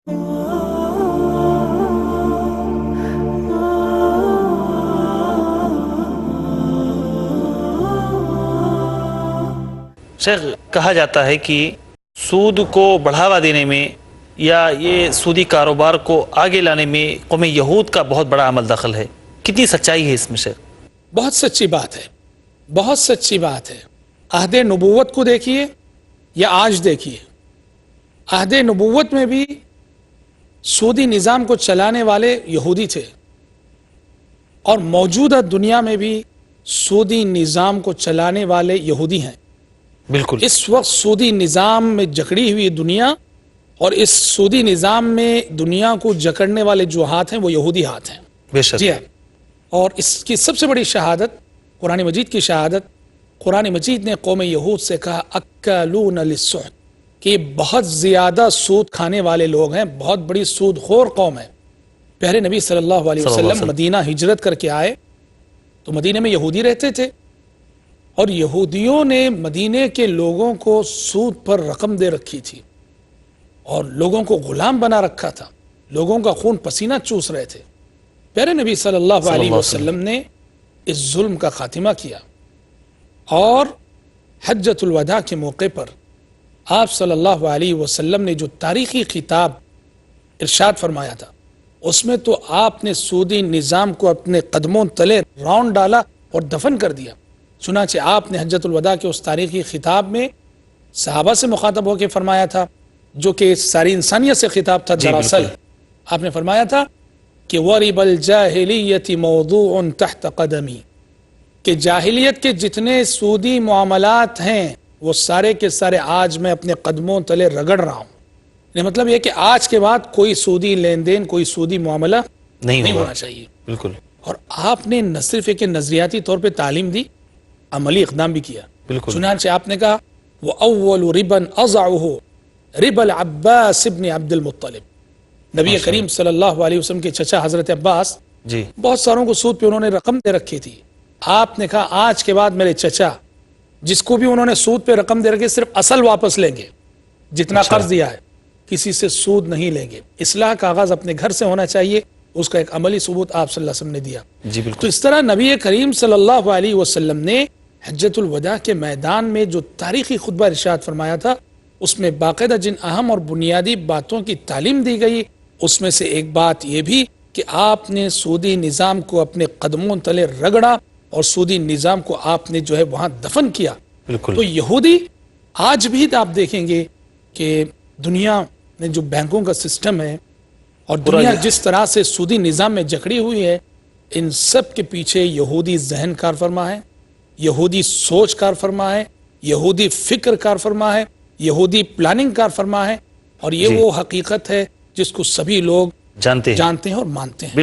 شیخ، کہا جاتا ہے کہ سود کو بڑھاوا دینے میں یا یہ سودی کاروبار کو آگے لانے میں قوم یہود کا بہت بڑا عمل دخل ہے، کتنی سچائی ہے اس میں شیخ؟ بہت سچی بات ہے، بہت سچی بات ہے۔ عہد نبوت کو دیکھیے یا آج دیکھیے، عہد نبوت میں بھی سودی نظام کو چلانے والے یہودی تھے، اور موجودہ دنیا میں بھی سودی نظام کو چلانے والے یہودی ہیں۔ بالکل اس وقت سودی نظام میں جکڑی ہوئی دنیا، اور اس سودی نظام میں دنیا کو جکڑنے والے جو ہاتھ ہیں وہ یہودی ہاتھ ہیں۔ بے شک۔ جی ہاں، اور اس کی سب سے بڑی شہادت قرآن مجید کی شہادت، قرآن مجید نے قوم یہود سے کہا اکلون للسحت، کہ یہ بہت زیادہ سود کھانے والے لوگ ہیں، بہت بڑی سود خور قوم ہے۔ پیارے نبی صلی اللہ علیہ وسلم مدینہ ہجرت کر کے آئے تو مدینہ میں یہودی رہتے تھے، اور یہودیوں نے مدینے کے لوگوں کو سود پر رقم دے رکھی تھی، اور لوگوں کو غلام بنا رکھا تھا، لوگوں کا خون پسینہ چوس رہے تھے۔ پیارے نبی صلی اللہ علیہ وسلم نے اس ظلم کا خاتمہ کیا، اور حجۃ الوداع کے موقع پر آپ صلی اللہ علیہ وسلم نے جو تاریخی خطاب ارشاد فرمایا تھا، اس میں تو آپ نے سودی نظام کو اپنے قدموں تلے راؤنڈ ڈالا اور دفن کر دیا۔ چنانچہ آپ نے حجۃ الوداع کے اس تاریخی خطاب میں صحابہ سے مخاطب ہو کے فرمایا تھا، جو کہ ساری انسانیت سے خطاب تھا۔ دراصل آپ نے فرمایا تھا کہ وَرِبَ الْجَاهِلِيَّةِ مَوْضُوعٌ تَحْتَ قَدَمِي، کہ جاہلیت کے جتنے سودی معاملات ہیں وہ سارے کے سارے آج میں اپنے قدموں تلے رگڑ رہا ہوں۔ مطلب یہ کہ آج کے بعد کوئی سودی لین دین، کوئی سودی معاملہ نہیں ہونا چاہیے۔ بالکل۔ اور آپ نے نہ صرف ایک نظریاتی طور پہ تعلیم دی، عملی اقدام بھی کیا۔ بالکل۔ چنانچہ آپ نے کہا وَأَوَّلُ رِبًا أَضَعُهُ رِبَ الْعَبَّاسِ بْنِ عبد المطلب، نبی کریم صلی اللہ علیہ وسلم کے چچا حضرت عباس جی بہت ساروں کو سود پہ انہوں نے رقم دے رکھی تھی۔ آپ نے کہا آج کے بعد میرے چچا، جس کو بھی انہوں نے سود پہ رقم دے رکھی، صرف اصل واپس لیں گے، جتنا قرض دیا ہے، کسی سے سود نہیں لیں گے۔ اصلاح کا آغاز اپنے گھر سے ہونا چاہیے، اس کا ایک عملی ثبوت آپ صلی اللہ علیہ وسلم نے دیا۔ جی بالکل۔ تو اس طرح نبی کریم صلی اللہ علیہ وسلم نے حجۃ الوداع کے میدان میں جو تاریخی خطبہ ارشاد فرمایا تھا، اس میں باقاعدہ جن اہم اور بنیادی باتوں کی تعلیم دی گئی، اس میں سے ایک بات یہ بھی کہ آپ نے سودی نظام کو اپنے قدموں تلے رگڑا، اور سودی نظام کو آپ نے جو ہے وہاں دفن کیا۔ بالکل۔ تو یہودی آج بھی آپ دیکھیں گے کہ دنیا میں جو بینکوں کا سسٹم ہے اور دنیا جس طرح سے سودی نظام میں جکڑی ہوئی ہے، ان سب کے پیچھے یہودی ذہن کار فرما ہے، یہودی سوچ کار فرما ہے، یہودی فکر کار فرما ہے، یہودی پلاننگ کار فرما ہے، اور یہ وہ حقیقت ہے جس کو سبھی لوگ جانتے ہیں اور مانتے ہیں۔